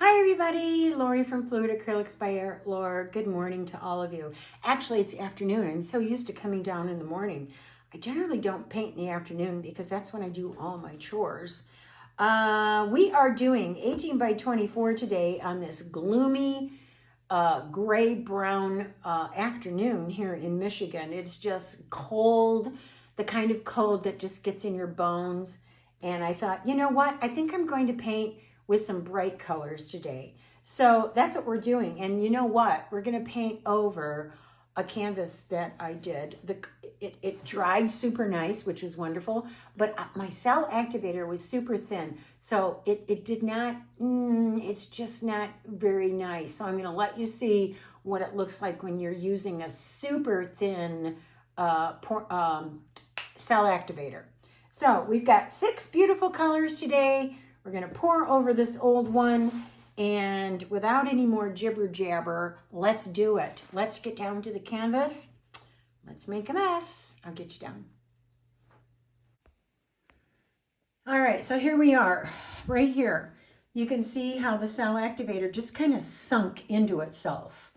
Hi everybody, Lori from Fluid Acrylics by ArtLor. Good morning to all of you. Actually, it's afternoon. I'm so used to coming down in the morning. I generally don't paint in the afternoon because that's when I do all my chores. We are doing 18 by 24 today on this gloomy gray-brown afternoon here in Michigan. It's just cold, the kind of cold that just gets in your bones. And I thought, you know what? I think I'm going to paint with some bright colors today. So that's what we're doing. And you know what? We're going to paint over a canvas that I did. It dried super nice, which was wonderful, but my cell activator was super thin. So it did not, it's just not very nice. So I'm going to let you see what it looks like when you're using a super thin cell activator. So we've got 6 beautiful colors today. We're going to pour over this old one, and without any more jibber jabber, let's do it. Let's get down to the canvas. Let's make a mess. I'll get you down. All right, so here we are, right here. You can see how the cell activator just kind of sunk into itself.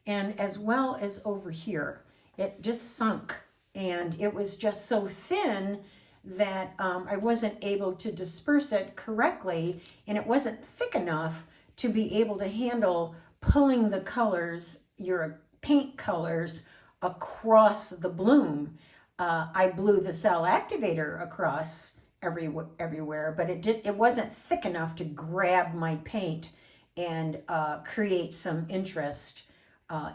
And as well as over here, it just sunk, and it was just so thin that I wasn't able to disperse it correctly, and it wasn't thick enough to be able to handle pulling the colors, your paint colors, across the bloom. I blew the cell activator across everywhere, but it wasn't thick enough to grab my paint and create some interest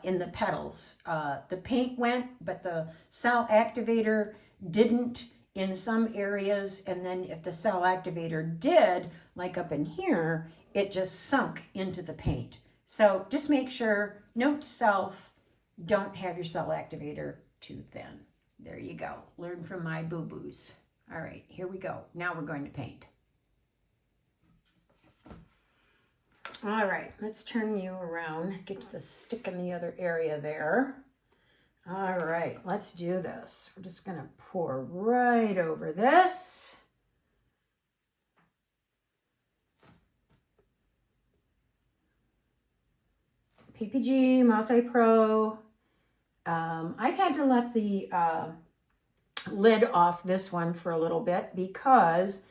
in the petals. The paint went, but the cell activator didn't in some areas, and then if the cell activator did, like up in here, it just sunk into the paint. So just make sure, note to self, don't have your cell activator too thin. There you go. Learn from my boo-boos. All right, here we go. Now we're going to paint. All right, let's turn you around, get to the stick in the other area there. All right, let's do this. We're just going to pour right over this. PPG Multi-pro. I've had to let the lid off this one for a little bit because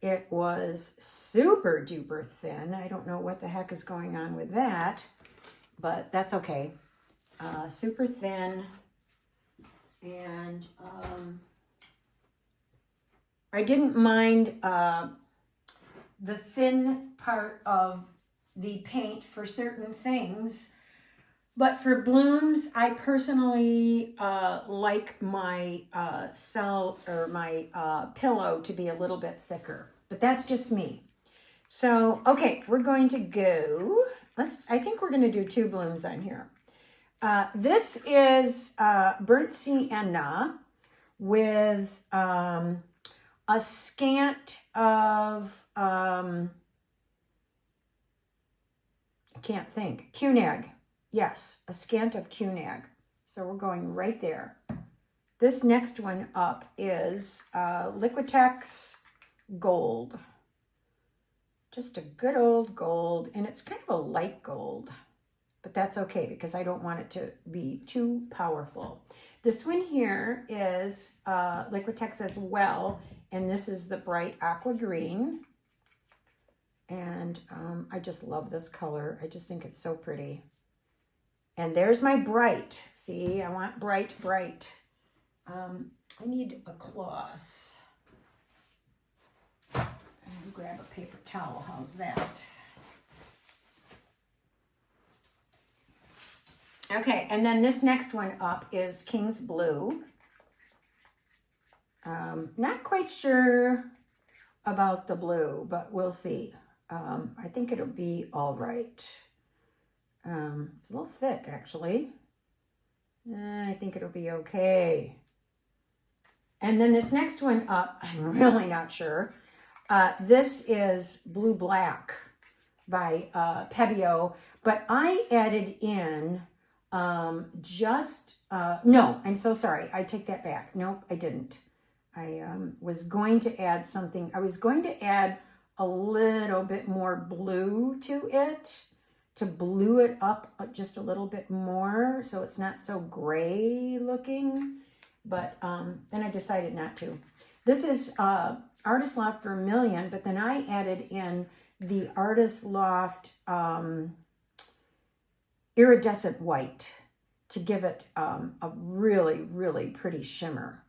it was super duper thin. I don't know what the heck is going on with that, but that's okay. Super thin. And I didn't mind the thin part of the paint for certain things, but for blooms, I personally like my cell or my pillow to be a little bit thicker, but that's just me. So, okay, we're going to go, I think we're going to do 2 blooms on here. This is burnt sienna with a scant of, I can't think, Qnag. Yes, a scant of Qnag. So we're going right there. This next one up is Liquitex Gold. Just a good old gold, and it's kind of a light gold. But that's okay because I don't want it to be too powerful. This one here is Liquitex as well, and this is the bright aqua green. And I just love this color. I just think it's so pretty. And there's my bright. See, I want bright, bright. I need a cloth. And grab a paper towel. How's that? Okay, and then this next one up is King's Blue. Not quite sure about the blue, but we'll see. I think it'll be all right. It's a little thick, actually. I think it'll be okay. And then this next one up, I'm really not sure. This is Blue Black by Pebeo, but I added in no, I'm so sorry. I take that back. Nope, I didn't. I was going to add something. I was going to add a little bit more blue to it, to blue it up just a little bit more so it's not so gray looking, but then I decided not to. This is Artist Loft Vermillion, but then I added in the Artist Loft Iridescent White to give it a really, really pretty shimmer.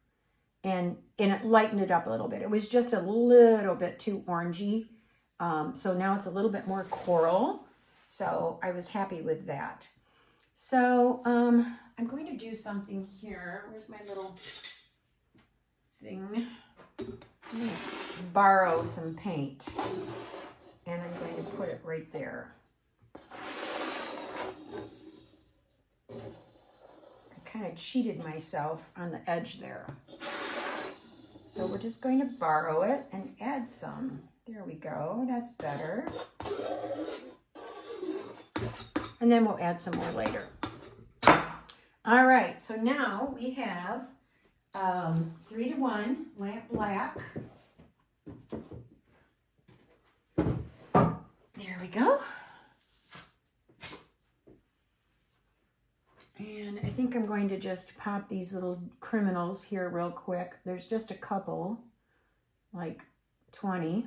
And it lightened it up a little bit. It was just a little bit too orangey. So now it's a little bit more coral. So I was happy with that. So I'm going to do something here. Where's my little thing? I'm going to borrow some paint. And I'm going to put it right there. I kind of cheated myself on the edge there. So we're just going to borrow it and add some. There we go. That's better. And then we'll add some more later. All right. So now we have 3-to-1 lamp black. There we go. And I think I'm going to just pop these little criminals here real quick. There's just a couple, like 20.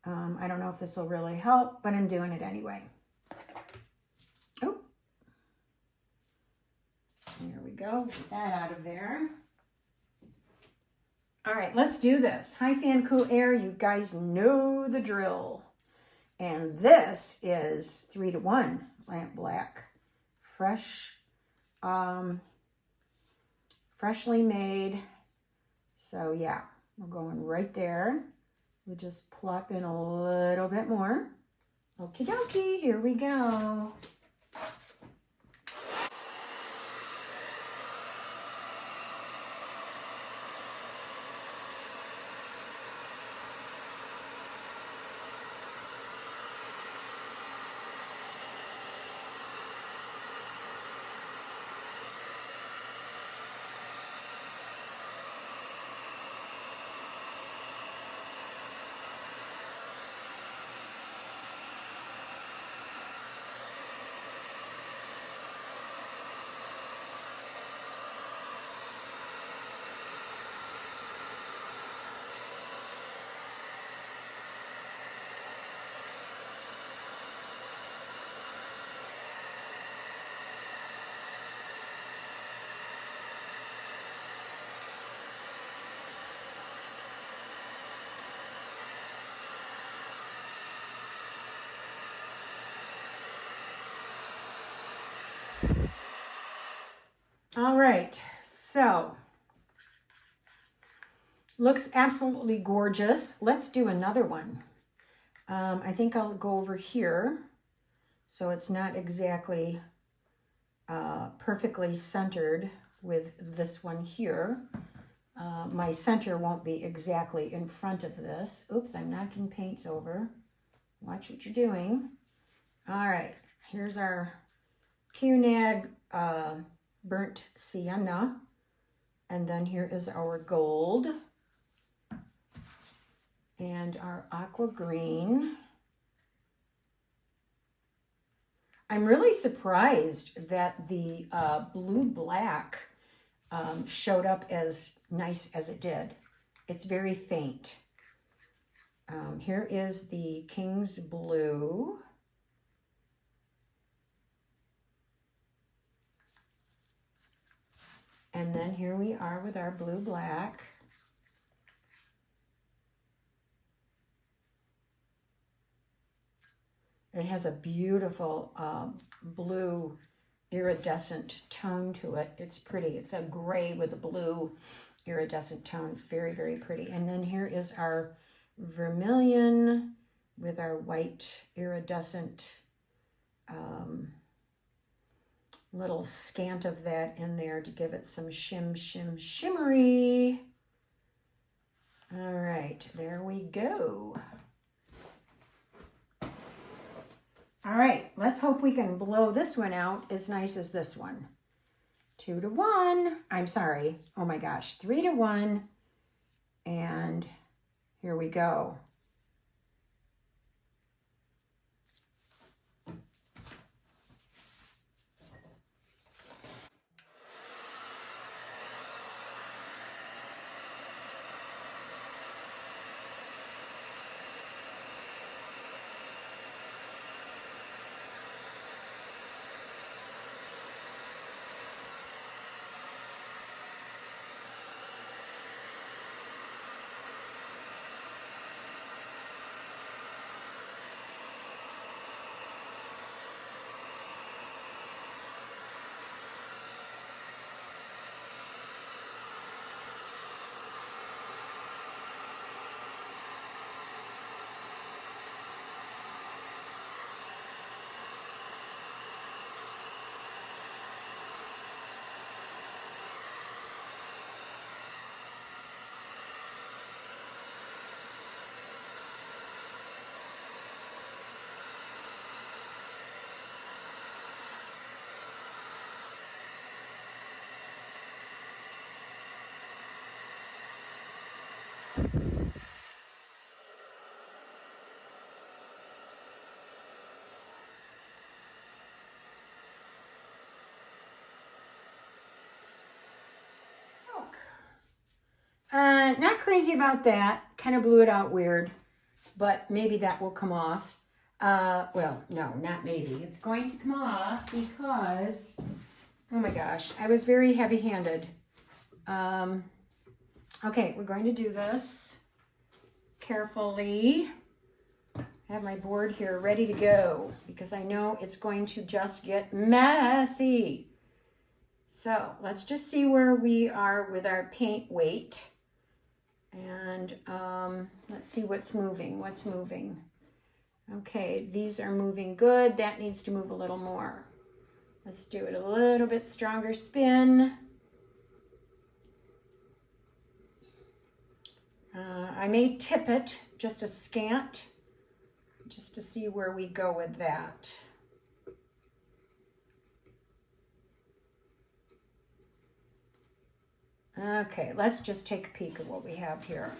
I don't know if this will really help, but I'm doing it anyway. Oh, there we go. Get that out of there. All right, let's do this. High fan, cool air. You guys know the drill. And this is 3-to-1 lamp black. Fresh, freshly made. So yeah, we're going right there. We'll just plop in a little bit more. Okie dokie, here we go. All right, so looks absolutely gorgeous. Let's do another one. I think I'll go over here so it's not exactly perfectly centered with this one here. My center won't be exactly in front of this. Oops, I'm knocking paints over. Watch what you're doing. All right, here's our Qnag burnt sienna, and then here is our gold and our aqua green. I'm really surprised that the blue black showed up as nice as it did. It's very faint. Here is the King's Blue. And then here we are with our blue black. It has a beautiful blue iridescent tone to it. It's pretty. It's a gray with a blue iridescent tone. It's very, very pretty. And then here is our vermilion with our white iridescent little scant of that in there to give it some shimmery. All right, there we go. All right, let's hope we can blow this one out as nice as this one. 2-to-1. I'm sorry. Oh my gosh, 3-to-1. And here we go. Not crazy about that. Kind of blew it out weird, but maybe that will come off. Well, no, not maybe. It's going to come off because, oh my gosh, I was very heavy-handed. Okay, we're going to do this carefully. I have my board here ready to go because I know it's going to just get messy. So let's just see where we are with our paint weight. And let's see what's moving. Okay, these are moving good. That needs to move a little more. Let's do it a little bit stronger spin. I may tip it just a scant, just to see where we go with that. Okay, let's just take a peek at what we have here.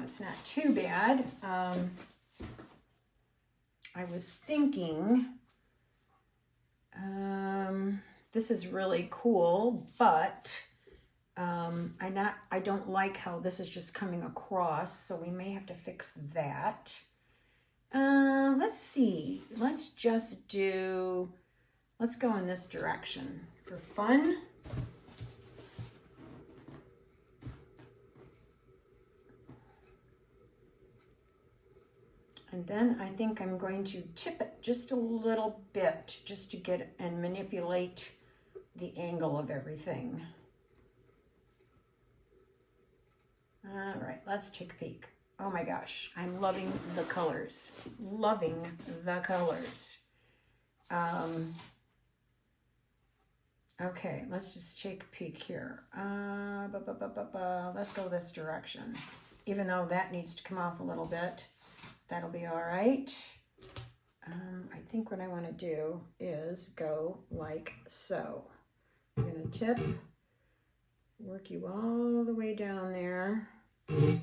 It's not too bad. I was thinking, this is really cool, but I don't like how this is just coming across, so we may have to fix that. Let's see. Let's go in this direction for fun. And then I think I'm going to tip it just a little bit just to get and manipulate the angle of everything. All right, let's take a peek. Oh my gosh, I'm loving the colors. Loving the colors. Okay, let's just take a peek here. Let's go this direction. Even though that needs to come off a little bit. That'll be all right. I think what I want to do is go like so. I'm going to tip, work you all the way down there, and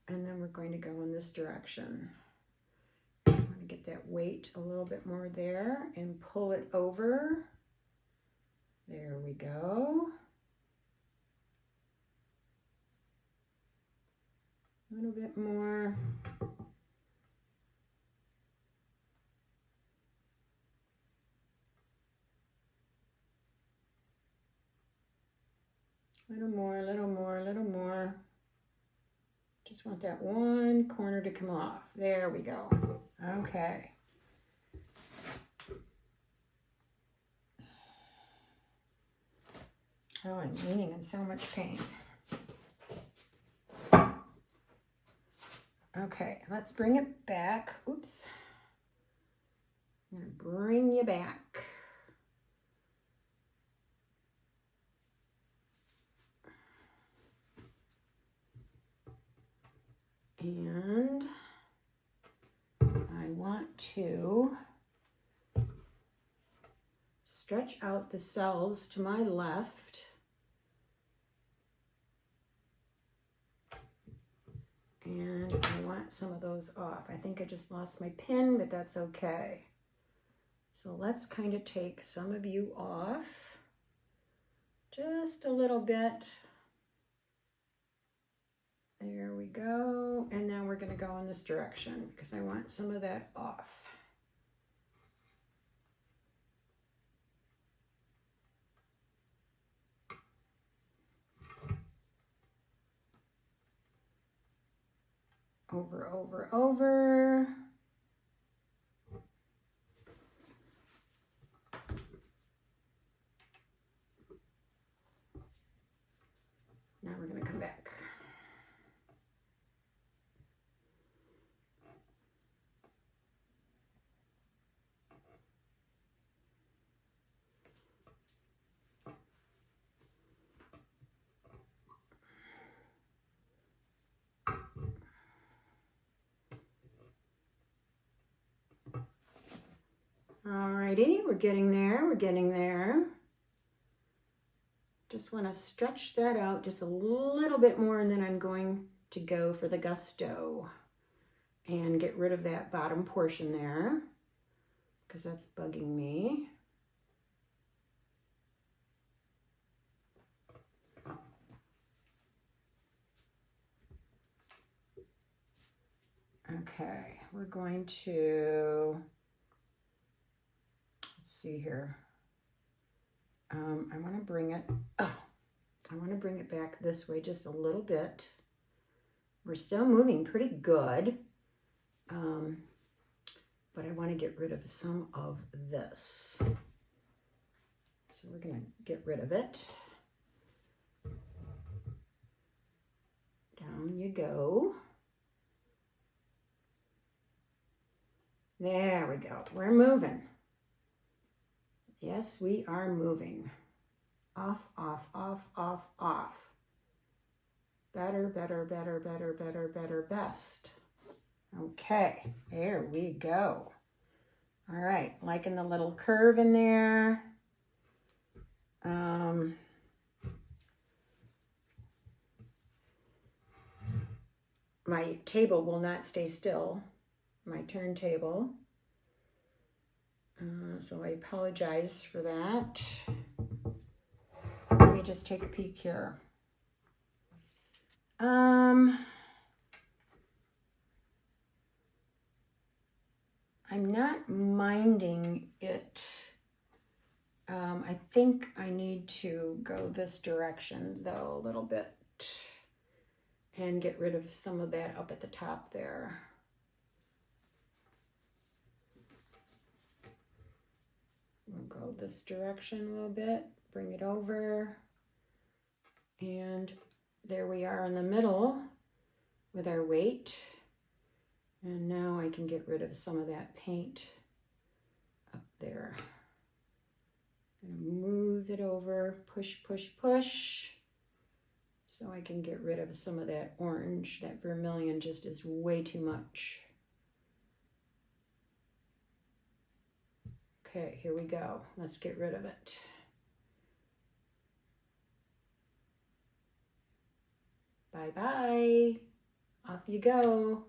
then we're going to go in this direction. I'm going to get that weight a little bit more there and pull it over. There we go. A little bit more. A little more. Just want that one corner to come off. There we go. Okay. Oh, I'm leaning in so much pain. Okay, let's bring it back. Oops. I'm going to bring you back. And I want to stretch out the cells to my left. And I want some of those off. I think I just lost my pin, but that's okay. So let's kind of take some of you off. Just a little bit. There we go. And now we're going to go in this direction because I want some of that off. Over, over, over. Now we're going to come back. Alrighty, we're getting there, we're getting there. Just want to stretch that out just a little bit more, and then I'm going to go for the gusto and get rid of that bottom portion there because that's bugging me. Okay, we're going to, let's see here. I want to bring it, I want to bring it back this way just a little bit. We're still moving pretty good, but I want to get rid of some of this. So we're going to get rid of it. Down you go. There we go. We're moving. Yes, we are moving. Off, off, off, off, off. Better, better, better, better, better, better, best. Okay, there we go. All right, liking the little curve in there. My table will not stay still, my turntable. So I apologize for that. Let me just take a peek here. I'm not minding it. I think I need to go this direction though a little bit and get rid of some of that up at the top there. We'll go this direction a little bit, bring it over, and there we are in the middle with our weight. And now I can get rid of some of that paint up there. Move it over, push, push, push, so I can get rid of some of that orange. That vermilion just is way too much. Okay, here we go. Let's get rid of it. Bye-bye. Off you go.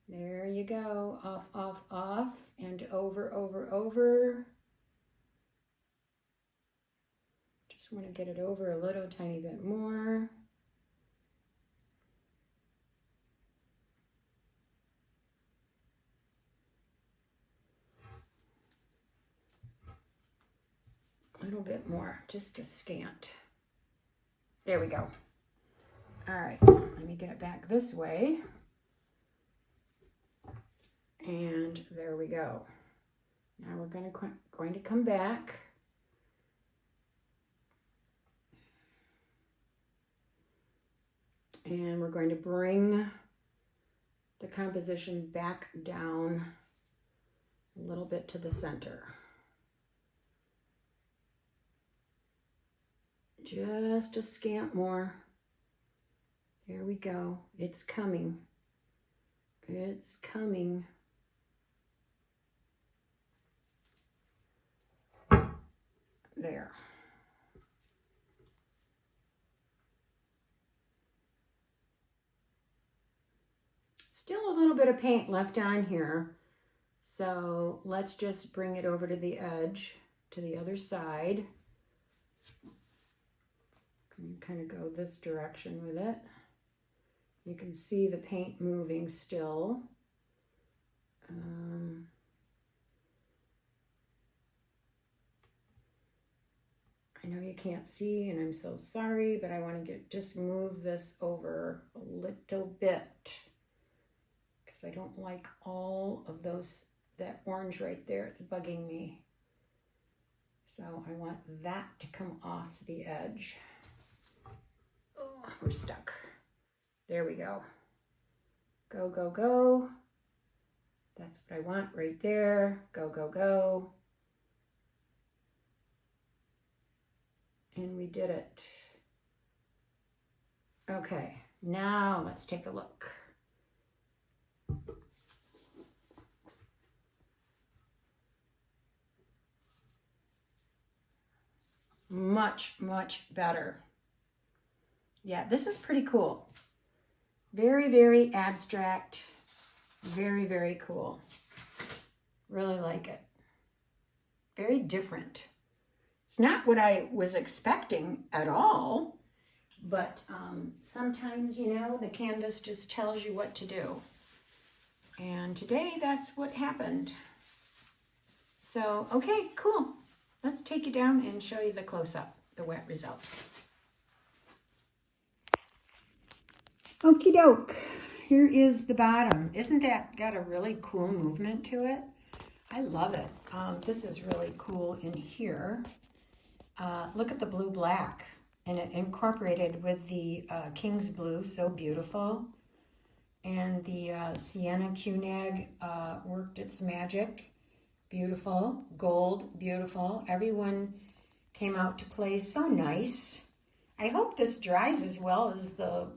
There you go. Off, off, off, and over, over, over. Just want to get it over a little tiny bit more. A little bit more, just a scant. There we go. All right, let me get it back this way. And there we go. Now we're going to come back. And we're going to bring the composition back down a little bit to the center. Just a scant more. There we go. It's coming. It's coming. There. Still a little bit of paint left on here, so let's just bring it over to the edge, to the other side. Kind of go this direction with it. You can see the paint moving still. I know you can't see, and I'm so sorry, but I want to just move this over a little bit because I don't like all of that orange right there. It's bugging me. So I want that to come off the edge. Oh, we're stuck. There we go. Go, go, go. That's what I want right there. Go, go, go. And we did it. Okay, now let's take a look. much, much better. Yeah, this is pretty cool. Very, very abstract. Very, very cool. Really like it. Very different. It's not what I was expecting at all, but sometimes, you know, the canvas just tells you what to do. And today, that's what happened. So, okay, cool. Let's take you down and show you the close-up, the wet results. Okie doke. Here is the bottom. Isn't that got a really cool movement to it? I love it. This is really cool in here. Look at the blue-black, and it incorporated with the King's Blue, so beautiful. And the sienna Qnag worked its magic. Beautiful. Gold, beautiful. Everyone came out to play so nice. I hope this dries as well as the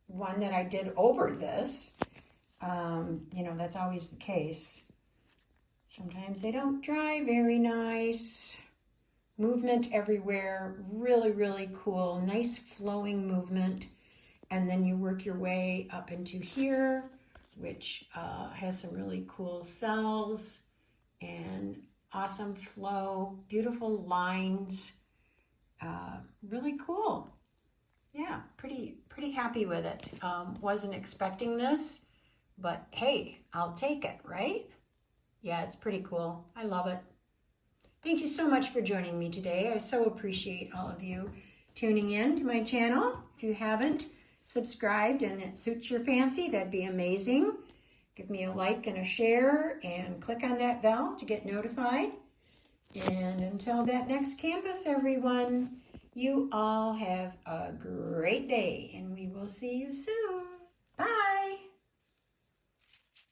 one that I did over this. You know, that's always the case. Sometimes they don't dry very nice. Movement everywhere. Really, really cool. Nice flowing movement. And then you work your way up into here, which has some really cool cells and awesome flow, beautiful lines, really cool. Yeah, pretty happy with it. Wasn't expecting this, but hey, I'll take it, right? Yeah, it's pretty cool. I love it. Thank you so much for joining me today. I so appreciate all of you tuning in to my channel. If you haven't subscribed and it suits your fancy, that'd be amazing. Give me a like and a share and click on that bell to get notified. And until that next canvas, everyone, you all have a great day and we will see you soon.